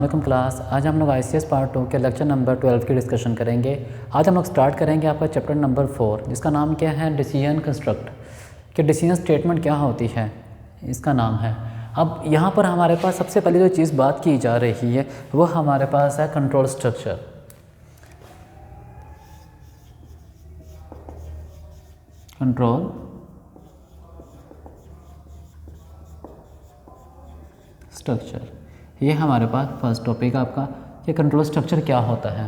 Welcome class. आज हम लोग ICS पार्ट 2 के लेक्चर नंबर 12 की डिस्कशन करेंगे। आज हम लोग स्टार्ट करेंगे आपका चैप्टर नंबर 4, जिसका नाम क्या है, डिसीजन कंस्ट्रक्ट। कि डिसीजन स्टेटमेंट क्या होती है, इसका नाम है। अब यहाँ पर हमारे पास सबसे पहले जो चीज़ बात की जा रही है वो हमारे पास है कंट्रोल स्ट्रक्चर। कंट्रोल स्ट्रक्चर, ये हमारे पास फर्स्ट टॉपिक आपका कि कंट्रोल स्ट्रक्चर क्या होता है।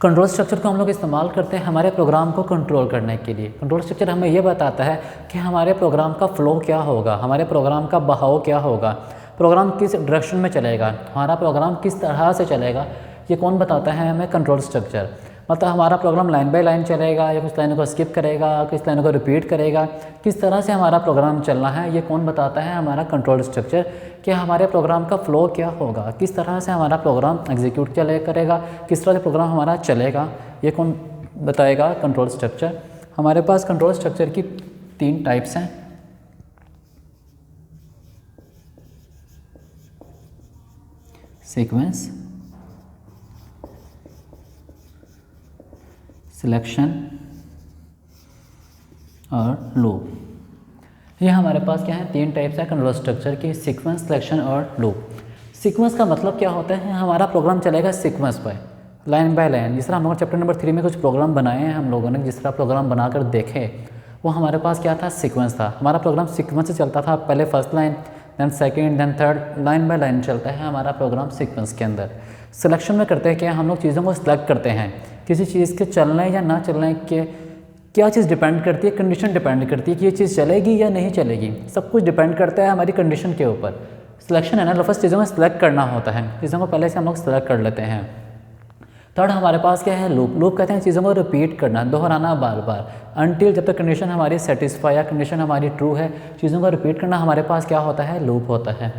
कंट्रोल स्ट्रक्चर को हम लोग इस्तेमाल करते हैं हमारे प्रोग्राम को कंट्रोल करने के लिए। कंट्रोल स्ट्रक्चर हमें ये बताता है कि हमारे प्रोग्राम का फ़्लो क्या होगा, हमारे प्रोग्राम का बहाव क्या होगा, प्रोग्राम किस डायरेक्शन में चलेगा, हमारा प्रोग्राम किस तरह से चलेगा, ये कौन बताता है हमें, कंट्रोल स्ट्रक्चर। मतलब हमारा प्रोग्राम लाइन बाय लाइन चलेगा या कुछ लाइनों को स्किप करेगा, किस लाइनों को रिपीट करेगा, किस तरह से हमारा प्रोग्राम चलना है, ये कौन बताता है, हमारा कंट्रोल स्ट्रक्चर। कि हमारे प्रोग्राम का फ़्लो क्या होगा, किस तरह से हमारा प्रोग्राम एग्जीक्यूट करेगा, किस तरह से प्रोग्राम हमारा चलेगा, ये कौन बताएगा, कंट्रोल स्ट्रक्चर। हमारे पास कंट्रोल स्ट्रक्चर की 3 टाइप्स हैं। सीक्वेंस, सिलेक्शन और लूप। ये हमारे पास क्या है, 3 टाइप्स है कंट्रोल स्ट्रक्चर की, सीक्वेंस, सिलेक्शन और लूप। सीक्वेंस का मतलब क्या होता है, हमारा प्रोग्राम चलेगा सीक्वेंस पर, लाइन बाय लाइन। जिस तरह हम लोग चैप्टर नंबर 3 में कुछ प्रोग्राम बनाए हैं हम लोगों ने, जिस तरह प्रोग्राम बनाकर देखे, वो हमारे पास क्या था, सीक्वेंस था। हमारा प्रोग्राम सीक्वेंस से चलता था, पहले first line, then second, then third, line by line चलता है हमारा प्रोग्राम सीक्वेंस के अंदर। सिलेक्शन में करते हैं क्या, हम लोग चीज़ों को सिलेक्ट करते हैं, किसी चीज़ के चलने या ना चलने के क्या चीज़ डिपेंड करती है, कंडीशन डिपेंड करती है कि ये चीज़ चलेगी या नहीं चलेगी। सब कुछ डिपेंड करता है हमारी कंडीशन के ऊपर। सिलेक्शन है ना, फर्स्ट चीज़ों में सिलेक्ट करना होता है, चीज़ों को पहले से हम लोग सिलेक्ट कर लेते हैं। थर्ड हमारे पास क्या है, लूप। लूप कहते हैं चीज़ों को रिपीट करना, दोहराना बार बार, अनटिल जब तक कंडीशन हमारी सेटिस्फाई या कंडीशन हमारी ट्रू है, चीज़ों को रिपीट करना हमारे पास क्या होता है, लूप होता है।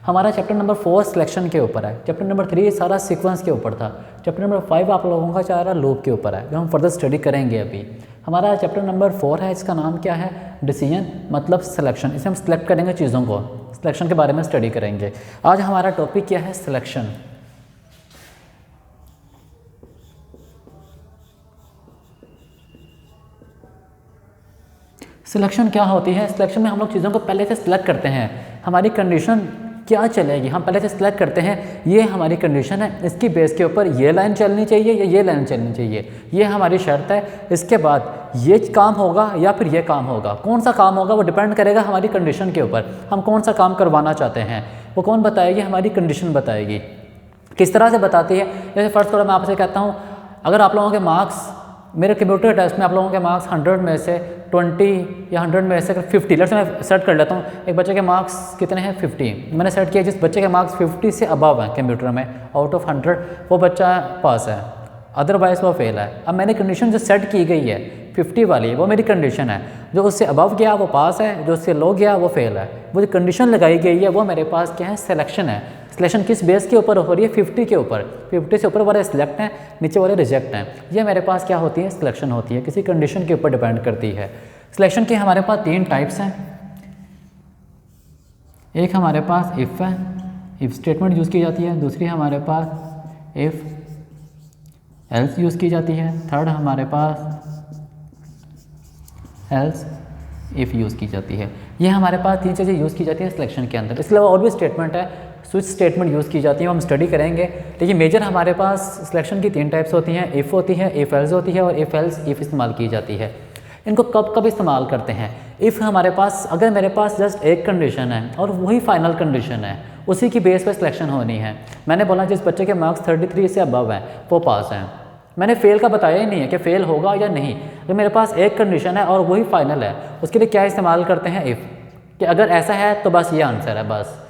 हमारा चैप्टर नंबर 4 सिलेक्शन के ऊपर है, चैप्टर नंबर 3 सारा सीक्वेंस के ऊपर था, चैप्टर नंबर 5 आप लोगों का सारा लूप के ऊपर है, जो हम फर्दर स्टडी करेंगे अभी। हमारा चैप्टर नंबर 4 है, इसका नाम क्या है, डिसीजन मतलब सिलेक्शन। इसे हम सिलेक्ट करेंगे चीज़ों को, सिलेक्शन के बारे में स्टडी करेंगे। आज हमारा टॉपिक क्या है, सिलेक्शन। सिलेक्शन क्या होती है, सिलेक्शन में हम लोग चीज़ों को पहले से सिलेक्ट करते हैं, हमारी कंडीशन क्या चलेगी हम पहले से सिलेक्ट करते हैं, ये हमारी कंडीशन है, इसकी बेस के ऊपर ये लाइन चलनी चाहिए या ये लाइन चलनी चाहिए, ये हमारी शर्त है। इसके बाद ये काम होगा या फिर ये काम होगा, कौन सा काम होगा वो डिपेंड करेगा हमारी कंडीशन के ऊपर, हम कौन सा काम करवाना चाहते हैं, वो कौन बताएगी, हमारी कंडीशन बताएगी। किस तरह से बताती है, जैसे फर्स्ट थोड़ा मैं आपसे कहता हूँ, अगर आप लोगों के मार्क्स मेरे कंप्यूटर टेस्ट में आप लोगों के मार्क्स 100 में से 20 या 100 में से 50, लेट्स मैं सेट कर लेता हूँ, एक बच्चे के मार्क्स कितने हैं, 50 मैंने सेट किया। जिस बच्चे के मार्क्स 50 से अबव हैं कंप्यूटर में, आउट ऑफ 100 वो बच्चा पास है, अदरवाइज वो फेल है। अब मैंने कंडीशन जो सेट की गई है 50 वाली, वो मेरी कंडीशन है, जो उससे अबव गया वो पास है, जो उससे लो गया वो फेल है। वो जो कंडीशन लगाई गई है वो मेरे पास क्या है, सिलेक्शन है। सिलेक्शन किस बेस के ऊपर हो रही है, 50 के ऊपर, 50 से ऊपर वाले सिलेक्ट हैं, नीचे वाले रिजेक्ट हैं। ये मेरे पास क्या होती है, सिलेक्शन होती है, किसी कंडीशन के ऊपर डिपेंड करती है। सिलेक्शन के हमारे पास 3 टाइप्स हैं। एक हमारे पास इफ़ है, इफ़ स्टेटमेंट यूज़ की जाती है। दूसरी हमारे पास इफ़ एल्स यूज़ की जाती है। थर्ड हमारे पास एल्स इफ़ यूज़ की जाती है। ये हमारे पास 3 चीज़ें यूज़ की जाती हैं सिलेक्शन के अंदर। इसके अलावा और भी स्टेटमेंट है, स्विच स्टेटमेंट यूज़ की जाती है, हम स्टडी करेंगे। लेकिन मेजर हमारे पास सिलेक्शन की 3 टाइप्स होती हैं, इफ़ होती है, इफ़ एल्स होती है और इफ़ एल्स इफ़ इस्तेमाल की जाती है। इनको कब कब इस्तेमाल करते हैं, इफ़ हमारे पास अगर मेरे पास जस्ट एक कंडीशन है और वही फाइनल कंडीशन है, उसी की बेस पर सिलेक्शन होनी है। मैंने बोला जिस बच्चे के मार्क्स 33 से अबव हैं वो पास हैं, मैंने फेल का बताया ही नहीं है कि फेल होगा या नहीं। अगर मेरे पास एक कंडीशन है और वही फाइनल है, उसके लिए क्या इस्तेमाल करते हैं, इफ़। कि अगर ऐसा है तो बस ये आंसर है, बस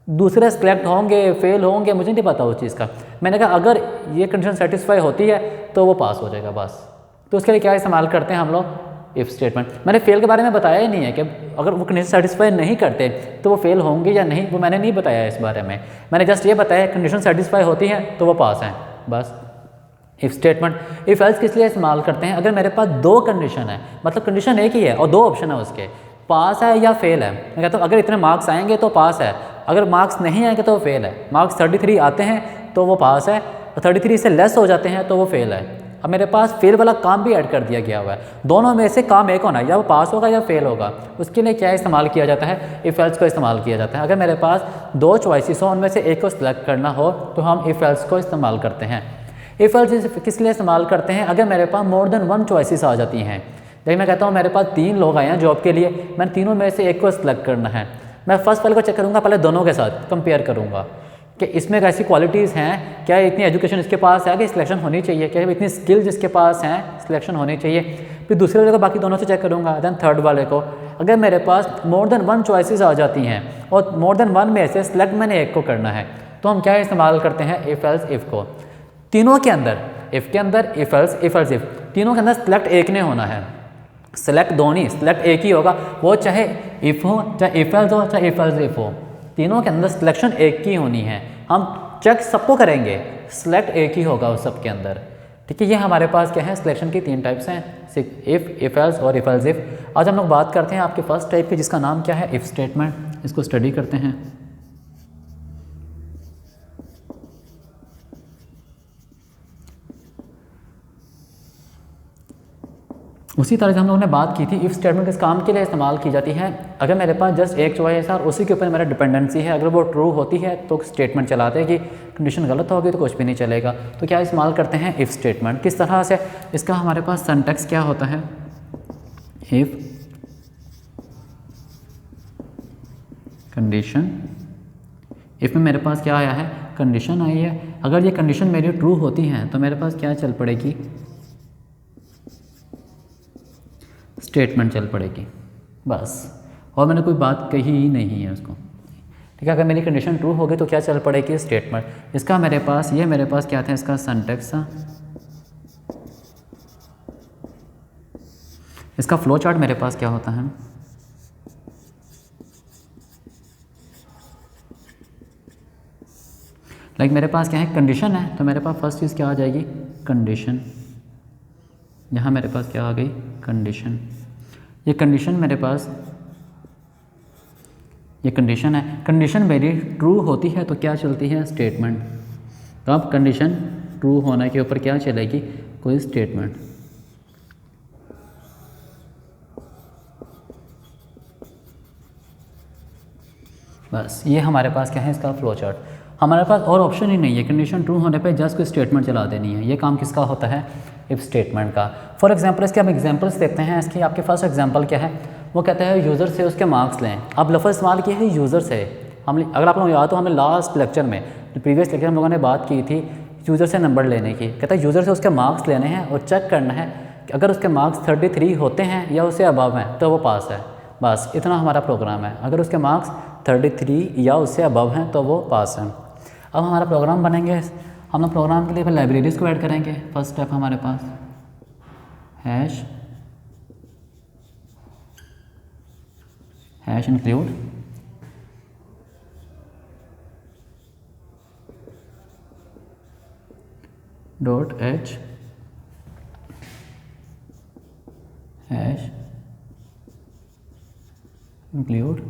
दूसरे सिलेक्ट होंगे फेल होंगे मुझे नहीं पता उस चीज़ का। मैंने कहा अगर ये कंडीशन सेटिस्फाई होती है तो वो पास हो जाएगा बस। तो उसके लिए क्या इस्तेमाल करते हैं हम लोग, इफ़ स्टेटमेंट। मैंने फेल के बारे में बताया ही नहीं है कि अगर वो कंडीशन सेटिस्फाई नहीं करते तो वो फेल होंगे या नहीं, वो मैंने नहीं बताया इस बारे में। मैंने जस्ट ये बताया कंडीशन सेटिस्फाई होती है तो वो पास हैं बस। If statement. इफ़ एल्स किस लिए इस्तेमाल करते हैं, अगर मेरे पास 2 कंडीशन है, मतलब कंडीशन एक ही है और 2 ऑप्शन है उसके, पास है या फेल है। मैं कहता हूँ अगर इतने मार्क्स आएंगे तो पास है, अगर मार्क्स नहीं आएंगे तो वो फेल है। मार्क्स 33 आते हैं तो वो पास है, और 33 से लेस हो जाते हैं तो वो फेल है। अब मेरे पास फेल वाला काम भी ऐड कर दिया गया हुआ है, दोनों में से काम एक होना है, या वो पास होगा या फेल होगा। उसके लिए क्या इस्तेमाल किया जाता है, इफ़ एल्स को इस्तेमाल किया जाता है। अगर मेरे पास 2 चॉइसेस हो, उनमें से एक को सिलेक्ट करना हो तो हम इफ़ एल्स को इस्तेमाल करते हैं। इफ़ एल्स किस लिए इस्तेमाल करते हैं, अगर मेरे पास मोर देन 1 चॉइसेस आ जाती हैं। देखिए मैं कहता हूँ मेरे पास 3 लोग आए हैं जॉब के लिए, मैंने तीनों में से एक को सिलेक्ट करना है। मैं फर्स्ट वाले को चेक करूँगा, पहले दोनों के साथ कंपेयर करूँगा कि इसमें कैसी क्वालिटीज़ हैं, क्या इतनी एजुकेशन इसके पास है कि सिलेक्शन होनी चाहिए, क्या इतनी स्किल जिसके पास हैं सिलेक्शन होनी चाहिए। फिर दूसरे वाले को बाकी दोनों से चेक करूँगा, देन थर्ड वाले को। अगर मेरे पास मोर देन 1 चॉइसेस आ जाती हैं और मोर देन 1 में से सिलेक्ट मैंने एक को करना है, तो हम क्या इस्तेमाल करते हैं, इफ़ एल्स इफ़ को। तीनों के अंदर, इफ़ के अंदर इफ़ एल्स इफ़, तीनों के अंदर सिलेक्ट एक ने होना है। सिलेक्ट दो नहीं, सिलेक्ट एक ही होगा, वो चाहे इफ़ हो, चाहे इफ़ एल्स हो, चाहे इफ़ एल्स इफ़ हो, तीनों के अंदर सिलेक्शन एक ही होनी है। हम चेक सबको करेंगे, सिलेक्ट एक ही होगा उस सब के अंदर। ठीक है, ये हमारे पास क्या है, सिलेक्शन की 3 टाइप्स हैं, इफ़ एल्स और इफ़ एल्स इफ़। आज हम लोग बात करते हैं आपके फर्स्ट टाइप की, जिसका नाम क्या है, इफ़ स्टेटमेंट। इसको स्टडी करते हैं। उसी तरह से हम लोगों ने बात की थी, इफ़ स्टेटमेंट किस काम के लिए इस्तेमाल की जाती है। अगर मेरे पास जस्ट एक चॉइस है और उसी के ऊपर मेरा डिपेंडेंसी है, अगर वो ट्रू होती है तो स्टेटमेंट चलाते हैं, कि कंडीशन गलत होगी तो कुछ भी नहीं चलेगा। तो क्या इस्तेमाल करते हैं, इफ़ स्टेटमेंट। किस तरह से, इसका हमारे पास सिंटैक्स क्या होता है, इफ़ कंडीशन, इफ़ में मेरे पास क्या आया है, कंडीशन आई है। अगर ये कंडीशन मेरी ट्रू होती है तो मेरे पास क्या चल पड़ेगी, स्टेटमेंट चल पड़ेगी बस। और मैंने कोई बात कही ही नहीं है उसको। ठीक है, अगर मेरी कंडीशन ट्रू होगी तो क्या चल पड़ेगी, स्टेटमेंट। इसका मेरे पास, ये मेरे पास क्या था, इसका सिंटैक्स था। इसका फ्लो चार्ट मेरे पास क्या होता है, लाइक मेरे पास क्या है, कंडीशन है, तो मेरे पास फर्स्ट चीज़ क्या आ जाएगी, कंडीशन। यहाँ मेरे पास क्या आ गई, कंडीशन। ये कंडीशन मेरे पास, ये कंडीशन है। कंडीशन मेरी ट्रू होती है तो क्या चलती है, स्टेटमेंट। तो अब कंडीशन ट्रू होने के ऊपर क्या चलेगी, कोई स्टेटमेंट। बस ये हमारे पास क्या है, इसका फ्लो चार्ट। हमारे पास और ऑप्शन ही नहीं है, कंडीशन ट्रू होने पे जस्ट कोई स्टेटमेंट चला देनी है। ये काम किसका होता है, इफ़ स्टेटमेंट का। फॉर एग्जांपल इसके हम एग्जांपल्स देखते हैं। इसकी आपके फर्स्ट एग्जांपल क्या है, वो कहता है यूज़र से उसके मार्क्स लें। अब लफ्ज़ इस्तेमाल किया है यूज़र से। हम, अगर आप लोगों को याद हो, हमने लास्ट लेक्चर में, जो प्रीवियस लेक्चर हम लोगों ने बात की थी यूज़र से नंबर लेने की। कहता है यूज़र से उसके मार्क्स लेने हैं और चेक करना है कि अगर उसके मार्क्स 33 होते हैं या उससे अबव हैं तो वो पास है। बस इतना हमारा प्रोग्राम है। अगर उसके मार्क्स 33 या उससे अबव हैं तो वो पास है। अब हमारा प्रोग्राम बनेंगे, हम लोग प्रोग्राम के लिए फिर लाइब्रेरीज़ को ऐड करेंगे। फर्स्ट स्टेप हमारे पास hash include .h hash include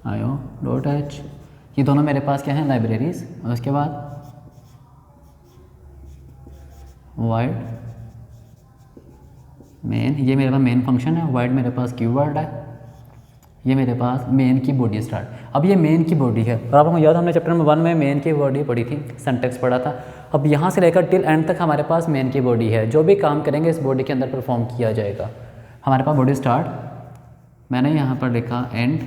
.h। ये दोनों मेरे पास क्या है, लाइब्रेरीज़। और उसके बाद वाइड मेन, ये मेरे पास मेन फंक्शन है। वाइड मेरे पास कीवर्ड है। ये मेरे पास मेन की बॉडी स्टार्ट। अब ये मेन की बॉडी है, और आपको याद, हमने चैप्टर नंबर 1 में मेन की बॉडी पढ़ी थी, सिंटैक्स पढ़ा था। अब यहाँ से लेकर टिल एंड तक हमारे पास मेन की बॉडी है। जो भी काम करेंगे इस बॉडी के अंदर परफॉर्म किया जाएगा। हमारे पास बॉडी स्टार्ट, मैंने यहाँ पर लिखा एंड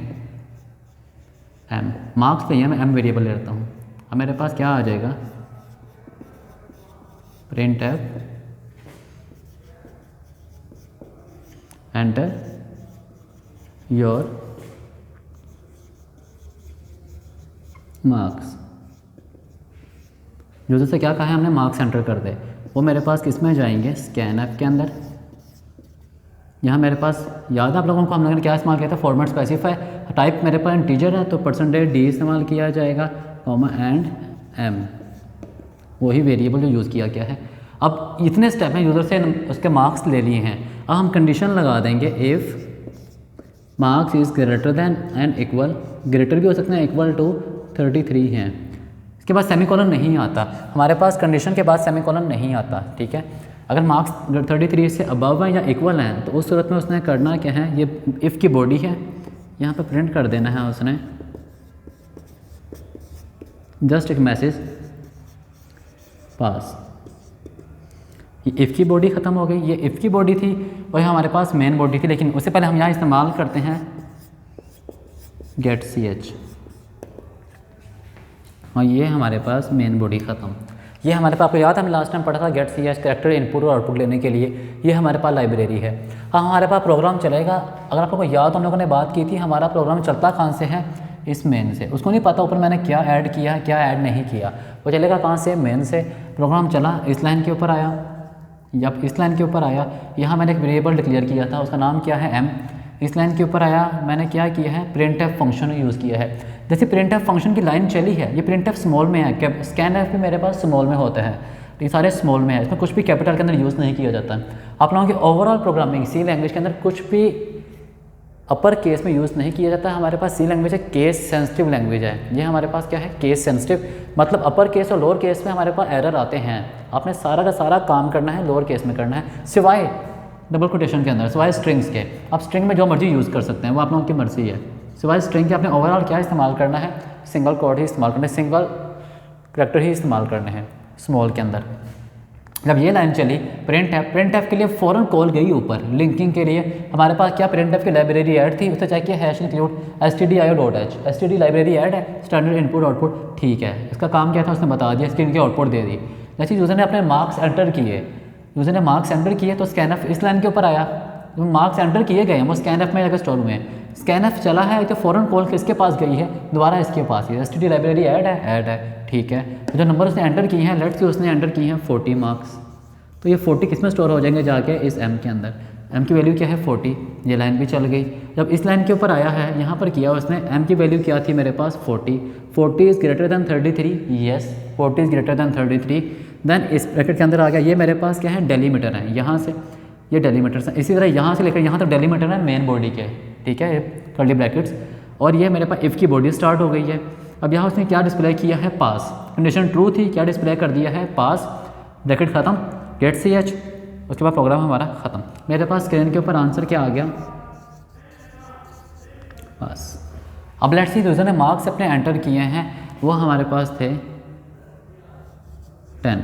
एम। मार्क्स चाहिए, मैं एम वेरिएबल ले लेता हूँ। अब मेरे पास क्या आ जाएगा, print F enter your marks. User से क्या कहा है हमने, मार्क्स एंटर कर दे। वो मेरे पास किस में जाएंगे, स्कैन ऐप के अंदर। यहाँ मेरे पास याद है आप लोगों को, हम लोगों ने क्या इस्तेमाल किया था, फॉर्मेट स्पेसिफाई। टाइप मेरे पास इंटीजर है तो %d इस्तेमाल किया जाएगा, कॉमा एंड एम, वही वेरिएबल जो यूज़ किया गया है। अब इतने स्टेप हैं, यूज़र से उसके मार्क्स ले लिए हैं। अब हम कंडीशन लगा देंगे, if marks is greater then and equal, greater भी हो सकते हैं, इक्वल टू 33 हैं। इसके बाद सेमीकोलन नहीं आता, हमारे पास कंडीशन के बाद सेमीकोलन नहीं आता, ठीक है। अगर मार्क्स 33 से अबव हैं या इक्वल हैं तो उस सूरत में उसने करना क्या है, ये इफ़ की बॉडी है, यहाँ पे प्रिंट कर देना है उसने जस्ट एक मैसेज पास। ये इफ़ की बॉडी ख़त्म हो गई, ये इफ़ की बॉडी थी और हमारे पास मेन बॉडी थी, लेकिन उससे पहले हम यहाँ इस्तेमाल करते हैं गेट ch। और ये हमारे पास मेन बॉडी ख़त्म। ये हमारे पास, आपको याद है हमने लास्ट टाइम पढ़ा था गेट ch कैरेक्टर इनपुट और आउटपुट लेने के लिए, ये हमारे पास लाइब्रेरी है। हाँ, हमारे पास प्रोग्राम चलेगा, अगर आप लोगों को याद, हम लोगों ने बात की थी हमारा प्रोग्राम चलता कहाँ से है, इस मेन से। उसको नहीं पता ऊपर मैंने क्या ऐड किया क्या ऐड नहीं किया, वो चलेगा कहाँ से, मेन से। प्रोग्राम चला, इस लाइन के ऊपर आया, जब इस लाइन के ऊपर आया, यहाँ मैंने एक वेरिएबल डिक्लेयर किया था, उसका नाम क्या है m। इस लाइन के ऊपर आया, मैंने क्या किया है, printf फंक्शन यूज़ किया है। जैसे printf फंक्शन की लाइन चली है, ये printf स्मॉल में है, scanf भी मेरे पास स्मॉल में होता है, तो ये सारे स्मॉल में है, इसमें कुछ भी कैपिटल के अंदर यूज़ नहीं किया जाता है। आप लोगों की ओवरऑल प्रोग्रामिंग सी लैंग्वेज के अंदर कुछ भी अपर केस में यूज़ नहीं किया जाता है। हमारे पास सी लैंग्वेज है, केस सेंसिटिव लैंग्वेज है। ये हमारे पास क्या है, केस सेंसिटिव, मतलब अपर केस और लोअर केस में हमारे पास एरर आते हैं। आपने सारा का सारा काम करना है लोअर केस में करना है, सिवाय डबल कोटेशन के अंदर, सिवाय स्ट्रिंग्स के। आप स्ट्रिंग में जो मर्जी यूज़ कर सकते हैं, वो आप लोगों की मर्जी है। सिवाय स्ट्रिंग के आपने ओवरऑल क्या इस्तेमाल करना है, सिंगल कोड ही इस्तेमाल करना है, सिंगल करैक्टर ही इस्तेमाल करने हैं स्मॉल के अंदर। जब ये लाइन चली printf के लिए फ़ौरन कॉल गई ऊपर लिंकिंग के लिए। हमारे पास क्या printf की लाइब्रेरी ऐड थी, उससे चाहिए hash include stdio.h, std library add है, स्टैंडर्ड इनपुट आउटपुट, ठीक है। इसका काम क्या था उसने बता दिया, स्क्रीन की आउटपुट दे दी। जैसे यूज़र ने अपने मार्क्स एंटर किए, यूज़र ने मार्क्स एंटर किए तो स्कैनफ इस लाइन के ऊपर आया, जो मार्क्स एंटर किए गए हैं वो स्कैनफ में जाकर स्टोर हुए हैं। स्कैनफ चला है तो फ़ौरन कॉल किसके पास गई है, दोबारा इसके पास ही, std लाइब्रेरी ऐड है, ठीक है। तो जो नंबर उसने एंटर किए हैं, लेट्स से उसने एंटर किए हैं 40 मार्क्स, तो ये 40 किस में स्टोर हो जाएंगे, जाके इस m के अंदर। m की वैल्यू क्या है 40, ये लाइन भी चल गई। जब इस लाइन के ऊपर आया है, यहाँ पर किया उसने, m की वैल्यू क्या थी मेरे पास 40 is greater than 33, yes 40 is greater than 33। Then इस ब्रैकेट के अंदर आ गया, ये मेरे पास क्या है, डेलीमीटर है, यहाँ से ये डेलीमीटर्स हैं। इसी तरह यहाँ से लेकर यहाँ तक डेलीमीटर है मेन बॉडी के, ठीक है, कर्ली ब्रैकेट्स। और ये मेरे पास इफ़ की बॉडी स्टार्ट हो गई है। अब यहाँ उसने क्या डिस्प्ले किया है, पास, कंडीशन ट्रू थी, क्या डिस्प्ले कर दिया है, पास, ब्रैकेट ख़त्म, गेट ch, उसके बाद प्रोग्राम हमारा ख़त्म। मेरे पास स्क्रीन के ऊपर आंसर क्या आ गया, बस। अब लेट्स सी यूज़र ने मार्क्स अपने एंटर किए हैं, वो हमारे पास थे 10,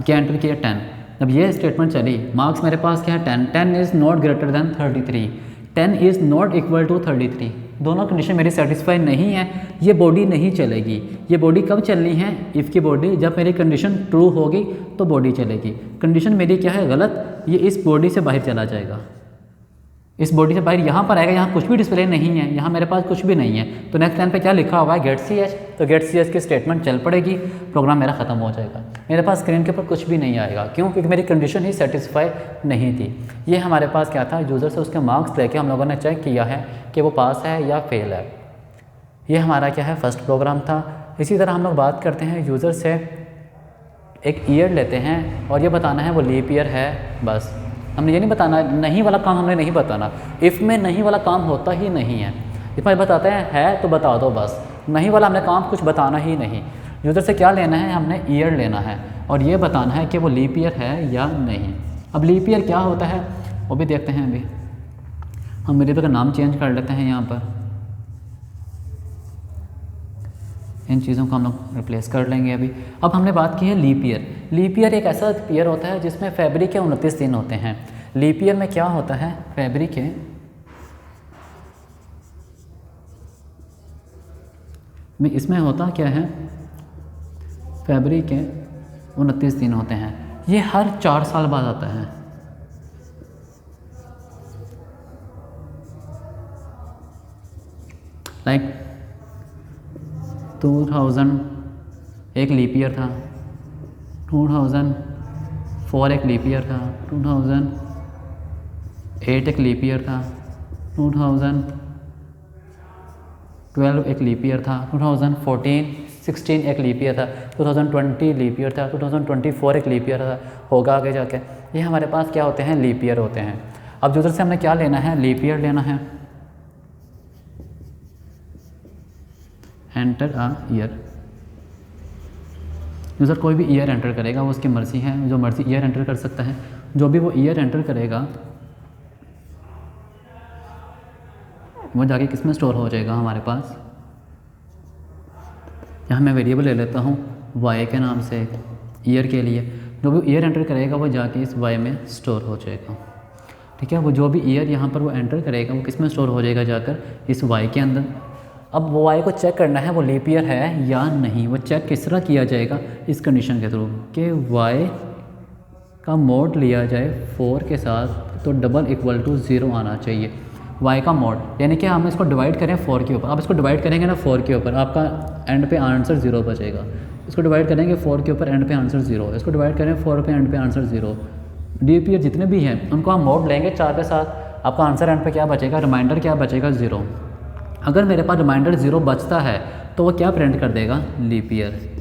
क्या एंटर किया 10। जब ये स्टेटमेंट चली, मार्क्स मेरे पास क्या है 10 is not greater than 33, 10 is not equal to 33। दोनों कंडीशन मेरी सेटिस्फाई नहीं है, ये बॉडी नहीं चलेगी। ये बॉडी कब चलनी है, इफ़ की बॉडी, जब मेरी कंडीशन ट्रू होगी तो बॉडी चलेगी। कंडीशन मेरी क्या है, गलत, ये इस बॉडी से बाहर चला जाएगा, इस बॉडी से बाहर यहाँ पर आएगा, यहाँ कुछ भी डिस्प्ले नहीं है, यहाँ मेरे पास कुछ भी नहीं है। तो नेक्स्ट लाइन पे क्या लिखा हुआ है, गेट ch, तो गेट ch की स्टेटमेंट चल पड़ेगी, प्रोग्राम मेरा ख़त्म हो जाएगा। मेरे पास स्क्रीन के ऊपर कुछ भी नहीं आएगा, क्यों, क्योंकि मेरी कंडीशन ही सेटिस्फाई नहीं थी। ये हमारे पास क्या था, यूज़र से उसके मार्क्स लेके हम लोगों ने चेक किया है कि वो पास है या फेल है। ये हमारा क्या है, फर्स्ट प्रोग्राम था। इसी तरह हम लोग बात करते हैं, यूज़र से एक ईयर लेते हैं और ये बताना है वो लीप ईयर है, बस। हमने ये नहीं बताना, नहीं वाला काम हमने नहीं बताना, इफ़ में नहीं वाला काम होता ही नहीं है। इतना बताते हैं है तो बता दो बस, नहीं वाला हमने काम कुछ बताना ही नहीं। यूज़र से क्या लेना है, हमने ईयर लेना है और ये बताना है कि वो लीप ईयर है या नहीं। अब लीप ईयर क्या होता है वो भी देखते हैं। अभी हम वेरिएबल का नाम चेंज कर लेते हैं, यहाँ पर इन चीज़ों को हम लोग रिप्लेस कर लेंगे अभी। अब हमने बात की है लीप ईयर। लीप ईयर एक ऐसा ईयर होता है जिसमें फरवरी के 29 दिन होते हैं। लीप ईयर में क्या होता है, फरवरी के में इसमें होता क्या है, फरवरी के 29 दिन होते हैं। ये हर 4 साल बाद आता है। लाइक 2000 एक लीप ईयर था, 2004 एक लीप ईयर था, 2008 एक लीप ईयर था, 2012 एक लीप ईयर था, 2016 एक लीप ईयर था, 2020 लीप ईयर था, 2024 एक लीप ईयर था, होगा आगे जाके। ये हमारे पास क्या होते हैं, लीप ईयर होते हैं। अब यूज़र से हमने क्या लेना है, लीप ईयर लेना है। Enter a year. यूज़र कोई भी ईयर एंटर करेगा, वो उसकी मर्ज़ी है, जो मर्ज़ी ईयर एंटर कर सकता है। जो भी वो ईयर एंटर करेगा वो जाके किस में स्टोर हो जाएगा हमारे पास। यहाँ मैं वेरिएबल ले लेता हूँ y के नाम से ईयर के लिए। जो भी ईयर एंटर करेगा वो जाके इस y में स्टोर हो जाएगा। ठीक है, वो जो भी ईयर यहाँ पर वो एंटर करेगा वो किस में स्टोर हो जाएगा, जाकर इस y के अंदर। अब वो y को चेक करना है वो लीप ईयर है या नहीं। वो चेक किस तरह किया जाएगा, इस कंडीशन के थ्रू कि y का मोड लिया जाए 4 के साथ तो डबल इक्वल टू 0 आना चाहिए। y का मोड यानी कि हम इसको डिवाइड करें 4 के ऊपर। आप इसको डिवाइड करेंगे ना 4 के ऊपर, आपका एंड पे आंसर 0 बचेगा। इसको डिवाइड करेंगे 4 के ऊपर, एंड पे आंसर 0। इसको डिवाइड करें 4 पे, एंड पे आंसर 0। लीप ईयर जितने भी हैं उनको हम मोड लेंगे 4 के साथ, आपका आंसर एंड पे क्या बचेगा, रिमाइंडर क्या बचेगा, 0। अगर मेरे पास रिमाइंडर 0 बचता है तो वो क्या प्रिंट कर देगा, लीप ईयर।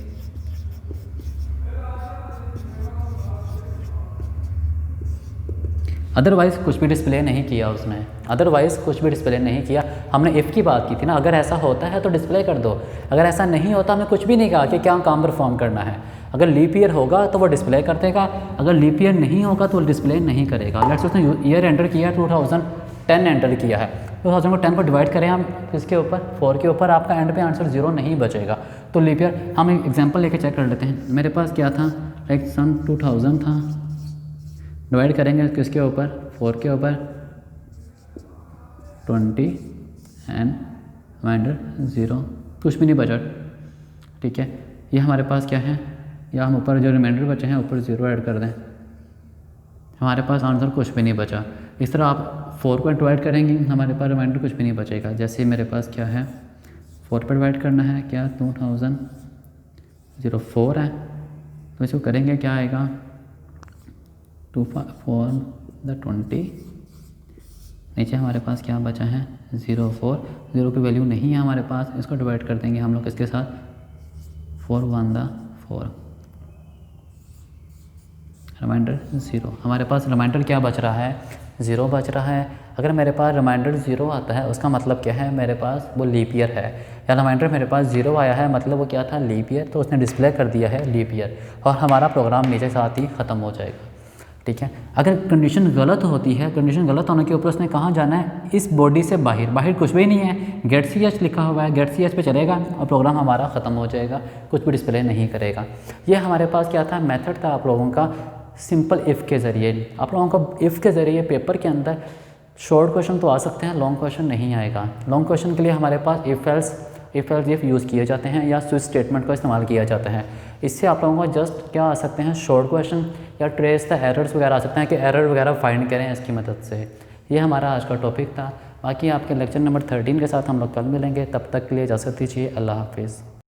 अदरवाइज़ कुछ भी डिस्प्ले नहीं किया उसने, अदरवाइज़ कुछ भी डिस्प्ले नहीं किया। हमने इफ़ की बात की थी ना, अगर ऐसा होता है तो डिस्प्ले कर दो, अगर ऐसा नहीं होता हमने कुछ भी नहीं कहा कि क्या काम परफॉर्म करना है। अगर लीप ईयर होगा तो वो डिस्प्ले कर देगा, अगर लीप ईयर नहीं होगा तो वो डिस्प्ले नहीं करेगा। लेट्स उसने ईयर एंटर किया 2010 एंटर किया है, 2010 को डिवाइड करें हम किसके ऊपर, 4 के ऊपर, आपका एंड पे आंसर 0 नहीं बचेगा। तो लीप ईयर हम एक एग्जाम्पल लेके चेक कर लेते हैं। मेरे पास क्या था, लाइक सन 2000 था, डिवाइड करेंगे किसके ऊपर, 4 के ऊपर, 20 एंड रिमाइंडर 0, कुछ भी नहीं बचा। ठीक है, ये हमारे पास क्या है, या हम ऊपर जो रिमाइंडर बचे हैं ऊपर 0 ऐड कर दें, हमारे पास आंसर कुछ भी नहीं बचा। इस तरह आप 4 को डिवाइड करेंगे, हमारे पास रिमाइंडर कुछ भी नहीं बचेगा। जैसे मेरे पास क्या है, 4 पर डिवाइड करना है, क्या 2004 है, तो इसको करेंगे क्या आएगा, 2 4 20, नीचे हमारे पास क्या बचा है, 04, 0 की वैल्यू नहीं है हमारे पास, इसको डिवाइड कर देंगे हम लोग किसके साथ, 4 1 4, रिमाइंडर 0। हमारे पास रिमाइंडर क्या बच रहा है, 0 बच रहा है। अगर मेरे पास रिमाइंडर 0 आता है उसका मतलब क्या है, मेरे पास वो लीप ईयर है। या रिमाइंडर मेरे पास 0 आया है मतलब वो क्या था, लीप ईयर, तो उसने डिस्प्ले कर दिया है लीप ईयर, और हमारा प्रोग्राम नीचे साथ ही ख़त्म हो जाएगा। ठीक है, अगर कंडीशन गलत होती है, कंडीशन गलत होने के ऊपर उसने कहाँ जाना है, इस बॉडी से बाहर, बाहर कुछ भी नहीं है, गेट सी एच लिखा हुआ है, गेट सी एच पे चलेगा और प्रोग्राम हमारा ख़त्म हो जाएगा, कुछ भी डिस्प्ले नहीं करेगा। ये हमारे पास क्या था, मेथड था आप लोगों का सिंपल इफ़ के ज़रिए। आप लोगों को इफ़ के ज़रिए पेपर के अंदर शॉर्ट क्वेश्चन तो आ सकते हैं, लॉन्ग क्वेश्चन नहीं आएगा। लॉन्ग क्वेश्चन के लिए हमारे पास इफ़ एल्स यूज़ किए जाते हैं या स्विच स्टेटमेंट का इस्तेमाल किया जाता है। इससे आप लोगों को जस्ट क्या आ सकते हैं, शॉर्ट क्वेश्चन या ट्रेस द एरर्स वगैरह आ सकते हैं कि एरर वगैरह फाइंड करें इसकी मदद से। ये हमारा आज का टॉपिक था। बाकी आपके लेक्चर नंबर 13 के साथ हम लोग कल मिलेंगे, तब तक के लिए इजाज़त दीजिए, अल्लाह हाफिज़।